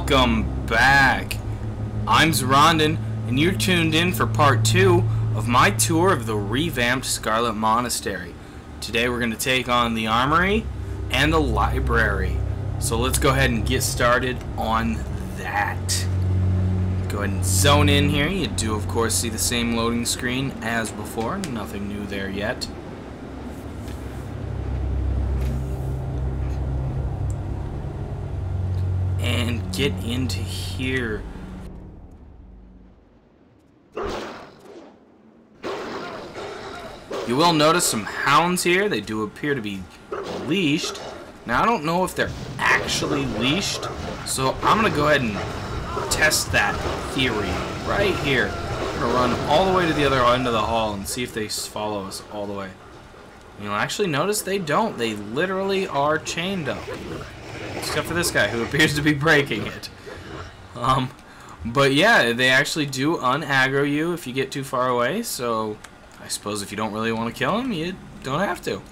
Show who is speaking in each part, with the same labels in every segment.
Speaker 1: Welcome back. I'm Zerondon, and you're tuned in for part 2 of my tour of the revamped Scarlet Monastery. Today we're going to take on the armory and the library. So let's go ahead and get started on that. Go ahead and zone in here. You do, of course, see the same loading screen as before. Nothing new there yet. And get into here. You will notice some hounds here. They do appear to be leashed. Now, I don't know if they're actually leashed, so I'm going to go ahead and test that theory right here. I'm going to run all the way to the other end of the hall and see if they follow us all the way. You'll actually notice they don't. They literally are chained up. Except for this guy, who appears to be breaking it. But yeah, they actually do un-aggro you if you get too far away, so I suppose if you don't really want to kill him, you don't have to.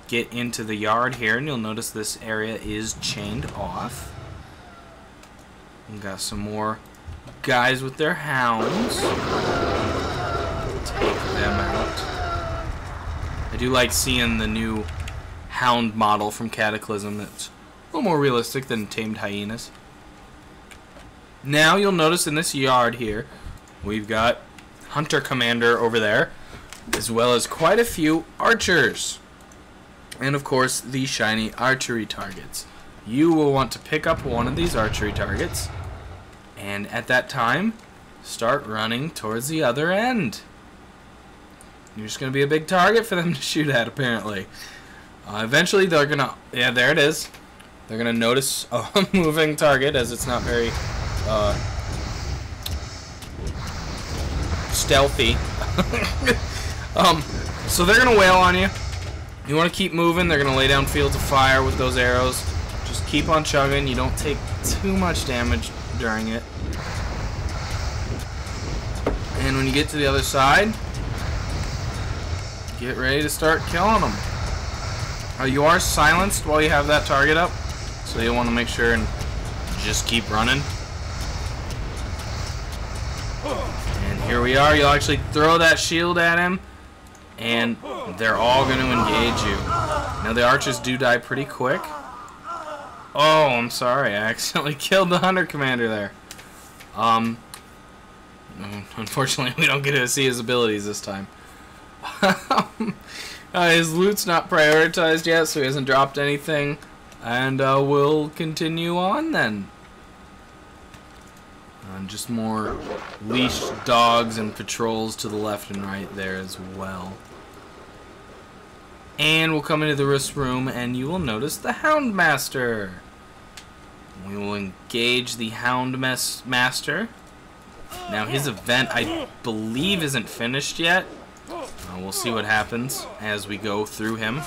Speaker 1: Get into the yard here, and you'll notice this area is chained off. We've got some more guys with their hounds. Take them out. I do like seeing the new hound model from Cataclysm that's a little more realistic than tamed hyenas. Now you'll notice in this yard here we've got Hunter Commander over there, as well as quite a few archers, and of course the shiny archery targets. You will want to pick up one of these archery targets, and at that time start running towards the other end. You're just going to be a big target for them to shoot at, apparently. Eventually they're gonna, yeah, there it is. They're gonna notice a moving target, as it's not very stealthy. So they're gonna wail on you. You want to keep moving. They're gonna lay down fields of fire with those arrows. Just keep on chugging. You don't take too much damage during it. And when you get to the other side, get ready to start killing them. You are silenced while you have that target up, so you'll want to make sure and just keep running. And here we are. You'll actually throw that shield at him, and they're all going to engage you. Now, the archers do die pretty quick. Oh, I'm sorry. I accidentally killed the Hunter Commander there. Unfortunately, we don't get to see his abilities this time. His loot's not prioritized yet, so he hasn't dropped anything. And we'll continue on then. Just more leashed dogs and patrols to the left and right there as well. And we'll come into this room, and you will notice the Houndmaster. We will engage the Houndmaster. Now, his event, I believe, isn't finished yet. We'll see what happens as we go through him.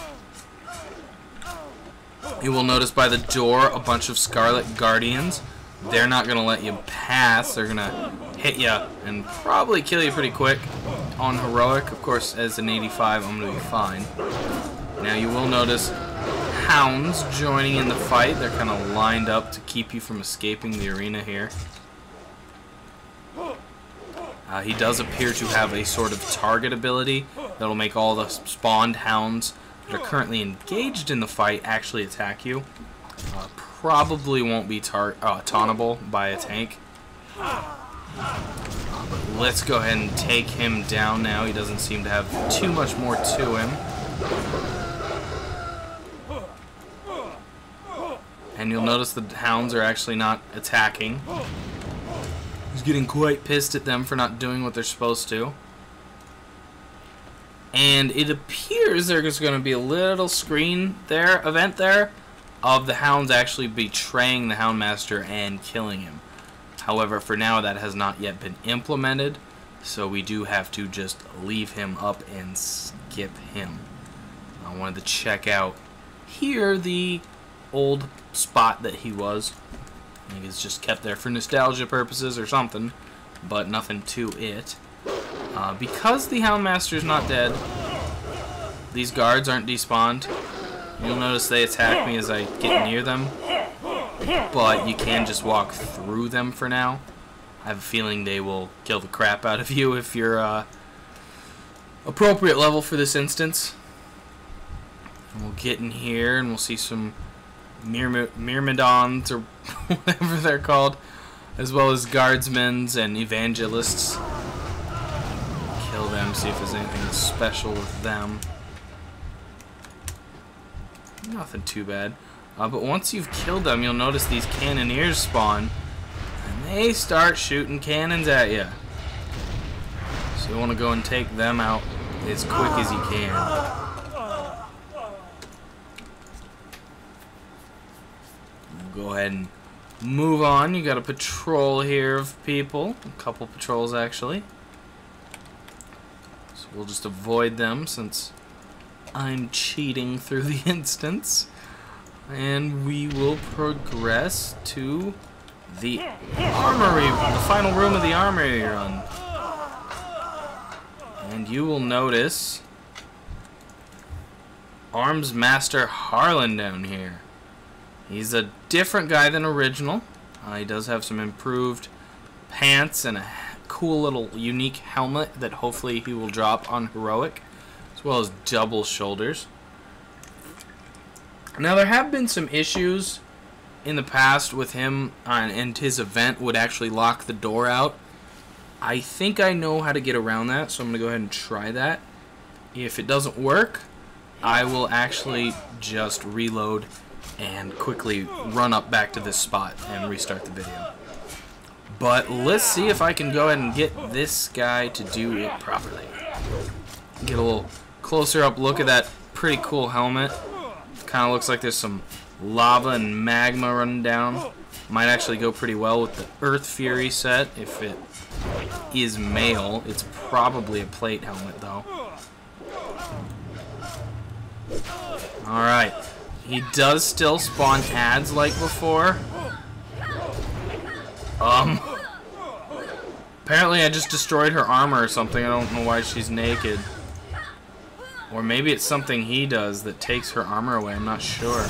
Speaker 1: You will notice by the door a bunch of Scarlet Guardians. They're not going to let you pass. They're going to hit you and probably kill you pretty quick. On Heroic, of course, as an 85, I'm going to be fine. Now you will notice hounds joining in the fight. They're kind of lined up to keep you from escaping the arena here. He does appear to have a sort of target ability that'll make all the spawned hounds that are currently engaged in the fight actually attack you. Probably won't be tauntable by a tank. But let's go ahead and take him down now. He doesn't seem to have too much more to him. And you'll notice the hounds are actually not attacking. He's getting quite pissed at them for not doing what they're supposed to. And it appears there's going to be a little screen there, event there, of the hounds actually betraying the Houndmaster and killing him. However, for now that has not yet been implemented, so we do have to just leave him up and skip him. I wanted to check out here the old spot that he was. I think it's just kept there for nostalgia purposes or something, but nothing to it. Because the Houndmaster's not dead, these guards aren't despawned. You'll notice they attack me as I get near them. but you can just walk through them for now. I have a feeling they will kill the crap out of you if you're appropriate level for this instance. And we'll get in here and we'll see some Myrmidons or whatever they're called, as well as guardsmen and evangelists. Kill them, see if there's anything special with them. Nothing too bad. But once you've killed them, you'll notice these cannoneers spawn, and they start shooting cannons at you. So you want to go and take them out as quick as you can. We'll go ahead and move on. You got a patrol here of people. A couple patrols, actually. So we'll just avoid them since I'm cheating through the instance. And we will progress to the armory, the final room of the armory run. And you will notice Arms Master Harlan down here. He's a different guy than original. He does have some improved pants and a cool little unique helmet that hopefully he will drop on Heroic, as well as double shoulders. Now, there have been some issues in the past with him, and his event would actually lock the door out. I think I know how to get around that, so I'm going to go ahead and try that. If it doesn't work, I will actually just reload and quickly run up back to this spot and restart the video. But let's see if I can go ahead and get this guy to do it properly. Get a little closer up look at that pretty cool helmet. Kind of looks like there's some lava and magma running down. Might actually go pretty well with the Earth Fury set if it is male. It's probably a plate helmet though. Alright. He does still spawn ads like before. Apparently I just destroyed her armor or something. I don't know why she's naked. Or maybe it's something he does that takes her armor away. I'm not sure.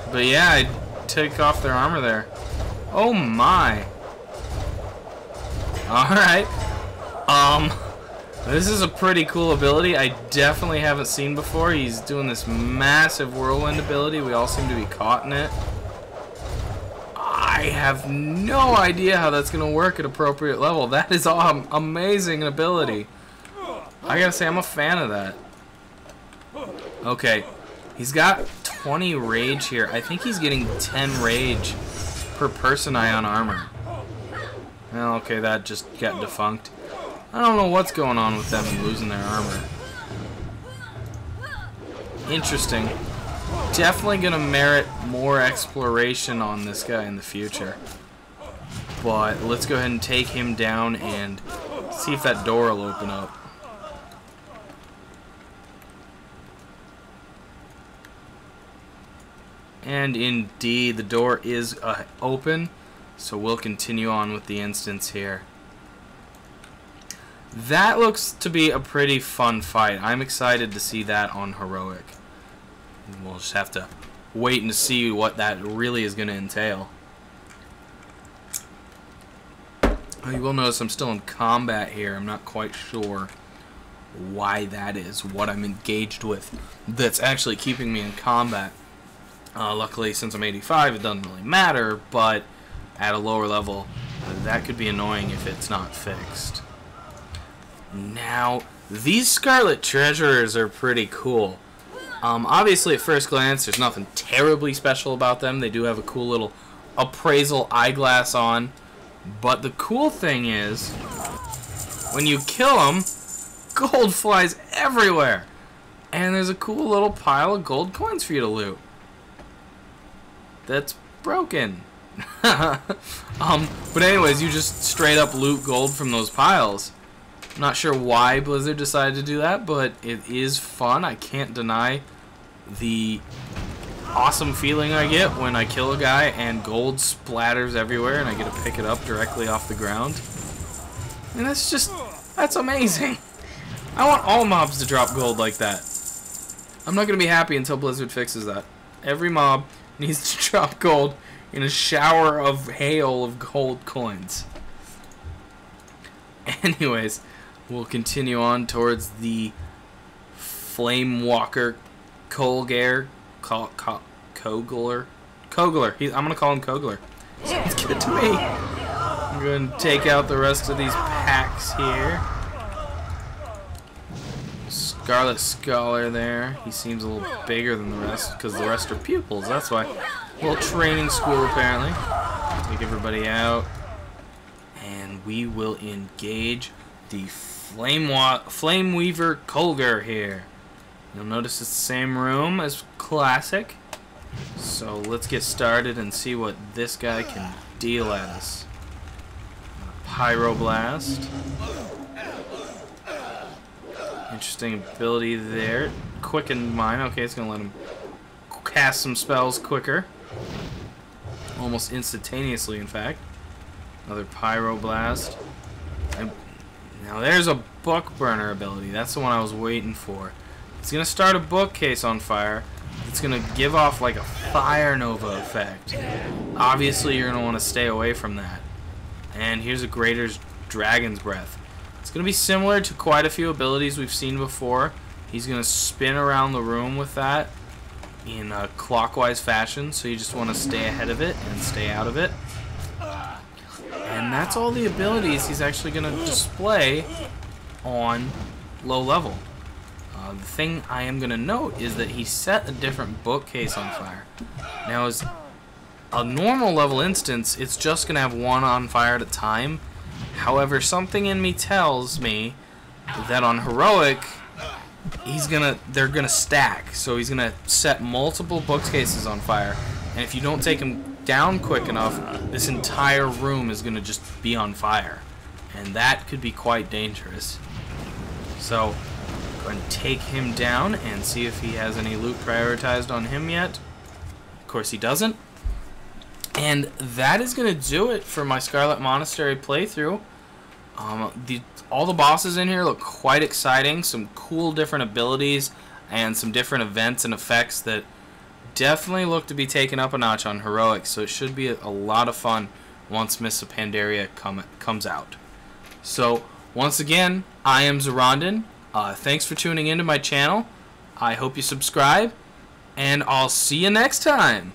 Speaker 1: But yeah, I take off their armor there. Oh my. Alright. This is a pretty cool ability I definitely haven't seen before. He's doing this massive whirlwind ability. We all seem to be caught in it. I have no idea how that's going to work at appropriate level. That is amazing ability. I gotta say, I'm a fan of that. Okay, he's got 20 rage here. I think he's getting 10 rage per person on armor. Well, okay, that just got defunct. I don't know what's going on with them and losing their armor. Interesting. Definitely gonna merit more exploration on this guy in the future. But let's go ahead and take him down and see if that door will open up. And indeed, the door is open, so we'll continue on with the instance here. That looks to be a pretty fun fight. I'm excited to see that on Heroic. We'll just have to wait and see what that really is going to entail. You will notice I'm still in combat here. I'm not quite sure why that is, what I'm engaged with that's actually keeping me in combat. Luckily, since I'm 85, it doesn't really matter, but at a lower level, that could be annoying if it's not fixed. Now, these Scarlet Treasurers are pretty cool. Obviously, at first glance, there's nothing terribly special about them. They do have a cool little appraisal eyeglass on. But the cool thing is, when you kill them, gold flies everywhere. And there's a cool little pile of gold coins for you to loot. That's broken. But anyways, you just straight up loot gold from those piles. I'm not sure why Blizzard decided to do that, but it is fun. I can't deny the awesome feeling I get when I kill a guy and gold splatters everywhere and I get to pick it up directly off the ground. And that's amazing. I want all mobs to drop gold like that. I'm not going to be happy until Blizzard fixes that. Every mob needs to drop gold in a shower of hail of gold coins. Anyways, we'll continue on towards the Flame Walker Kogler. I'm gonna call him Kogler. Sounds good to me. I'm going to take out the rest of these packs here. Scarlet Scholar there. He seems a little bigger than the rest because the rest are pupils. That's why. A little training school apparently. Take everybody out. And we will engage the Flame Weaver Kogler here. You'll notice it's the same room as Classic. So let's get started and see what this guy can deal at us. Pyroblast. Interesting ability there. Quicken Mine. Okay, it's going to let him cast some spells quicker. Almost instantaneously, in fact. Another Pyroblast. And now there's a Book Burner ability. That's the one I was waiting for. It's going to start a bookcase on fire. It's going to give off like a Fire Nova effect. Obviously, you're going to want to stay away from that. And here's a Greater's Dragon's Breath. It's going to be similar to quite a few abilities we've seen before. He's going to spin around the room with that in a clockwise fashion, so you just want to stay ahead of it and stay out of it. And that's all the abilities he's actually going to display on low level. The thing I am going to note is that he set a different bookcase on fire. Now, as a normal level instance, it's just going to have one on fire at a time. However, something in me tells me that on Heroic, they're gonna stack. So he's gonna set multiple bookcases on fire, and if you don't take him down quick enough, this entire room is gonna just be on fire, and that could be quite dangerous. So, go ahead and take him down and see if he has any loot prioritized on him yet. Of course, he doesn't. And that is going to do it for my Scarlet Monastery playthrough. All the bosses in here look quite exciting. Some cool different abilities and some different events and effects that definitely look to be taken up a notch on Heroic. So it should be a lot of fun once Mists of Pandaria comes out. So once again, I am Zerondon. Thanks for tuning into my channel. I hope you subscribe. And I'll see you next time.